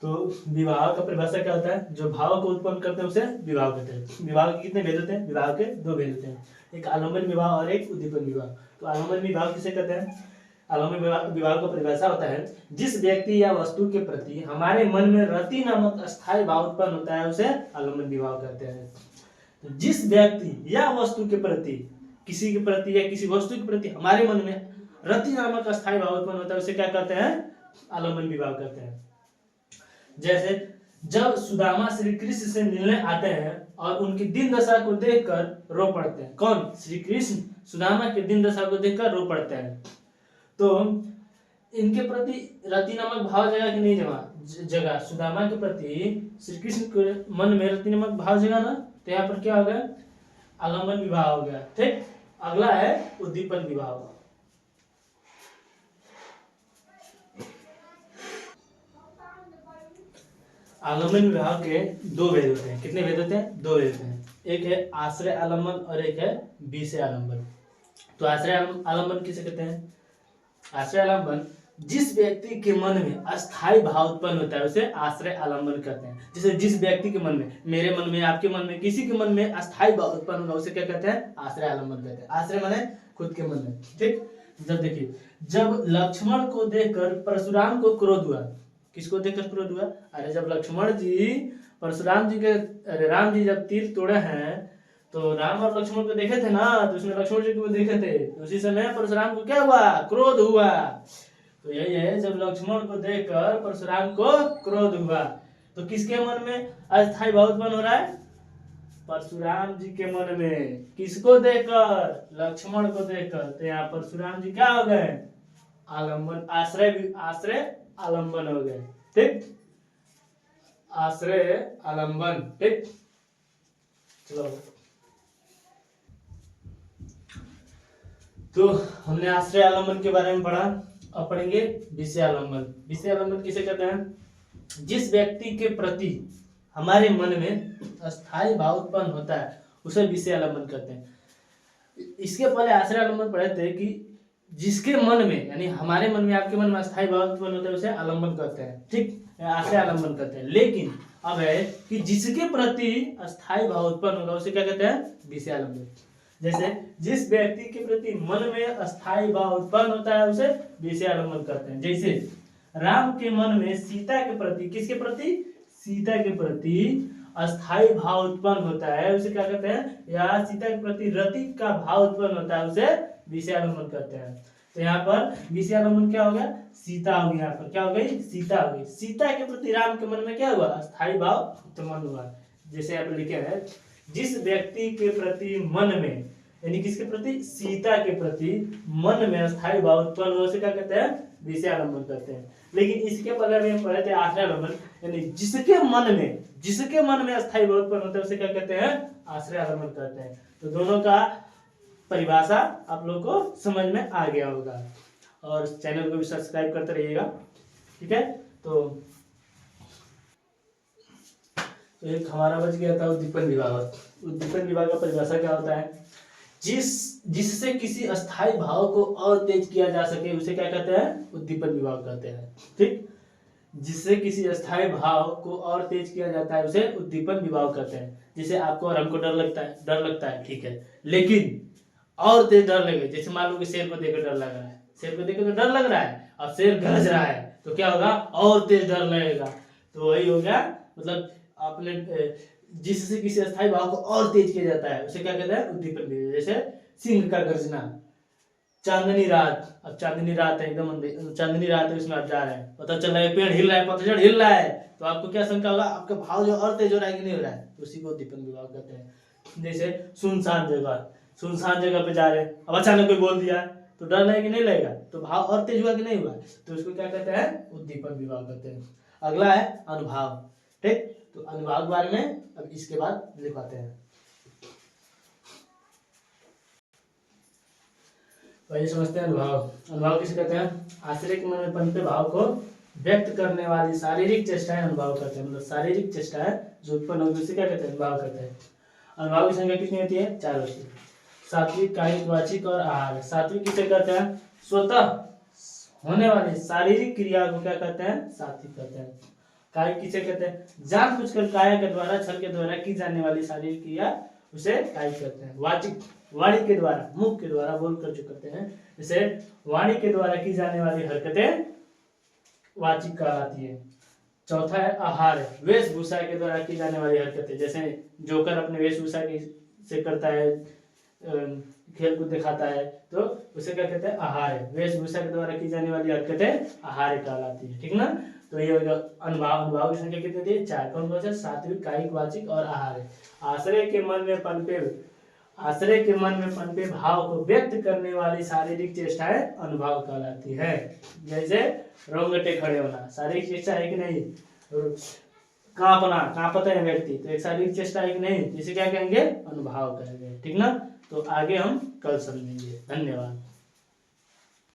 तो विभाव का परिभाषा क्या होता है, जो भाव को उत्पन्न करते हैं उसे विभाव कहते हैं। विभाव के कितने भेद होते हैं, विभाव के दो भेद होते हैं, एक आलम्बन विभाव और एक उद्दीपन विभाव। तो आलम्बन विभाव किसे कहते हैं, आलम्बन विभाव का परिभाषा होता है जिस व्यक्ति या वस्तु के प्रति हमारे मन में रति नामक अस्थायी भाव उत्पन्न होता है उसे आलम्बन विभाव कहते हैं। तो जिस व्यक्ति या वस्तु के प्रति, किसी के प्रति या किसी वस्तु के प्रति हमारे मन में रति नामक अस्थायी भाव उत्पन्न होता है उसे क्या कहते हैं, आलम्बन विभाव कहते हैं। जैसे जब सुदामा श्री कृष्ण से मिलने आते हैं और उनकी दिन दशा को देखकर रो पड़ते हैं। कौन, श्री कृष्ण सुदामा के दिन दशा को देखकर रो पड़ते हैं। तो इनके प्रति रति नामक भाव जगह कि नहीं जगह, सुदामा के प्रति श्री कृष्ण के मन में रति नामक भाव जगह ना, तो यहाँ पर क्या हो गया, आलम्बन विभाव हो गया। ठीक, अगला है उद्दीपन विभाव। आलम्बन विभाव के दो भेद होते हैं। कितने भेद होते हैं, दो भेद होते हैं। एक है आश्रय आलम्बन और एक है विषय आलम्बन। तो आश्रय आलम्बन किसे कहते हैं, आश्रय आलम्बन जिस व्यक्ति के मन में अस्थायी भाव उत्पन्न होता है उसे आश्रय आलम्बन कहते हैं। जैसे जिस व्यक्ति के मन में, मेरे मन में, आपके मन में, किसी के मन में अस्थायी भाव उत्पन्न होगा उसे क्या कहते हैं, आश्रय आलम्बन कहते हैं। आश्रय माने खुद के मन में। ठीक, जब देखिए, जब लक्ष्मण को देखकर परशुराम को क्रोध हुआ, किसको देखकर क्रोध हुआ, अरे जब लक्ष्मण जी परशुराम जी के, अरे राम जी जब तीर तोड़े हैं तो राम और लक्ष्मण को देखे थे ना, तो उसमें लक्ष्मण जी को देखे थे, तो उसी समय परशुराम को क्या हुआ, क्रोध हुआ। तो यही है, जब लक्ष्मण को देखकर परशुराम को क्रोध हुआ, तो किसके मन में अस्थायी भाव उत्पन्न हो रहा है, परशुराम जी के मन में। किसको देखकर, लक्ष्मण को देखकर। तो यहाँ परशुराम जी क्या हो गए, आलम्बन, आश्रय आलम्बन हो गए। ठीक, आश्रय आलम्बन। ठीक, चलो, तो हमने आश्रय आलम्बन के बारे में पढ़ा। अब पढ़ेंगे विषय आलम्बन। विषय आलम्बन किसे कहते हैं, जिस व्यक्ति के प्रति हमारे मन में अस्थायी भाव उत्पन्न होता है उसे विषय आलम्बन कहते हैं। इसके पहले आश्रय आलम्बन पढ़े थे कि जिसके मन में, यानी हमारे मन में, आपके मन में अस्थायी भाव उत्पन्न होता है उसे आलम्बन कहते हैं। ठीक, आश्रय आलम्बन कहते हैं। लेकिन अब है कि जिसके प्रति अस्थायी भाव उत्पन्न होगा उसे क्या कहते हैं, विषय आलम्बन। जैसे जिस व्यक्ति के प्रति मन में अस्थायी भाव उत्पन्न होता है उसे विषय आलम्बन कहते हैं। जैसे राम के मन में सीता के प्रति, किसके प्रति, सीता के प्रति अस्थायी भाव उत्पन्न होता है उसे क्या कहते हैं, या सीता के प्रति रति का भाव उत्पन्न होता है उसे विषय आलम्बन कहते हैं। तो यहाँ पर विषय आलम्बन क्या हो गया, सीता हो गई। यहाँ पर क्या हो गई, सीता हो गई। सीता के प्रति राम के मन में क्या हुआ, अस्थायी भाव उत्पन्न हुआ। जैसे यहाँ पर लिखे हैं, जिस व्यक्ति के प्रति मन में, यानी किसके प्रति, सीता के प्रति मन में अस्थायी भाव उत्पन्न हो उसे क्या कहते हैं, विषय आलम्बन कहते हैं। लेकिन इसके पहले हम पढ़े थे आश्रय आलम्बन, यानी जिसके मन में अस्थायी भाव उत्पन्न होता है उसे क्या कहते हैं, आश्रय आलम्बन कहते हैं। तो दोनों का परिभाषा आप लोग को समझ में आ गया होगा, और चैनल को भी सब्सक्राइब करते रहिएगा। ठीक है, तो एक हमारा बच गया था उद्दीपन विभाग। उद्दीपन विभाग का परिभाषा क्या होता है, जिससे किसी अस्थायी भाव को और तेज किया जा सके उसे क्या कहते हैं, उद्दीपन विभाग कहते हैं। ठीक, जिससे किसी अस्थायी भाव को और तेज किया जाता है उसे उद्दीपन विभाग कहते हैं। जैसे आपको और हमको डर लगता है, ठीक है, लेकिन और तेज डर लगे, जैसे मान लो कि शेर को देखकर डर लग रहा है, शेर को देखकर डर लग रहा है, अब शेर गरज रहा है तो क्या होगा, और तेज डर लगेगा। तो वही हो गया, मतलब आपने जिससे किसी अस्थायी भाव को और तेज किया जाता है उसे क्या कहते हैं, उद्दीपन विभाग। जैसे सिंह का गर्जना, चांदनी रात, अब चांदनी रात है, एकदम चांदनी रात है, उसमें आप जा रहे हैं, पता चल रहा है पेड़ हिल रहा है, पतझड़ हिल रहा है, तो आपको क्या शंका होगा, आपका भाव जो और तेज हो रहा है कि नहीं हो रहा है, तो उसी को उद्दीपन विभाग कहते हैं। जैसे सुनसान जगह पे जा रहे हैं, अब अचानक कोई बोल दिया तो डर लगेगा कि नहीं लगेगा, तो भाव और तेज हुआ कि नहीं हुआ, तो उसको क्या कहते हैं, उद्दीपन विभाग कहते हैं। अगला है अनुभाव। ठीक, तो अनुभाव के बारे में अब इसके बाद लिखवाते हैं। पहले समझते हैं अनुभाव। अनुभाव किसे कहते हैं, आश्रय के मन में पनपे भाव को व्यक्त करने वाली शारीरिक चेष्टाएं अनुभाव कहते हैं। मतलब शारीरिक चेष्टाएं जो उत्पन्न होगी उसे क्या कहते हैं, अनुभाव कहते हैं। अनुभाव की संख्या कितनी होती है, 4 होती है, सात्विक, कायिक, वाचिक और आहार। सात्विक किसे कहते हैं, स्वतः होने वाली शारीरिक क्रिया को क्या कहते हैं, सात्विक कहते हैं। कायिक किसे कहते हैं? जानबूझकर काया के द्वारा, छल के द्वारा की जाने वाली शारीरिक क्रिया उसे कायिक कहते हैं। वाचिक, वाणी के द्वारा, मुख के द्वारा बोलकर जो करते हैं, जैसे वाणी के द्वारा की जाने वाली हरकतें वाचिक कहलाती है। चौथा है आहार, वेशभूषा के द्वारा की जाने वाली हरकतें, जैसे जोकर अपने वेशभूषा से करता है, खेल कूद दिखाता है, तो उसे क्या कहते हैं? आहार है। वेशभूषा के द्वारा की जाने वाली हरकतें आहार कहलाती है, ठीक ना। तो ये अनुभाव, अनुभाव की संख्या कितनी थी? 4। कौन कौन से? सात्विक, कायिक, वाचिक और आहार है। आश्रय के मन में पनपे, आश्रय के मन में पनपे भाव को व्यक्त करने वाली शारीरिक चेष्टाएं अनुभाव कहलाती है। जैसे रोंगटे खड़े होना शारीरिक चेष्टा है कि नहीं? कांपना, कांपता है व्यक्ति, तो एक शारीरिक चेष्टा है कि नहीं? इसे क्या कहेंगे? अनुभाव कहेंगे, ठीक ना। तो आगे हम कल समझेंगे। धन्यवाद।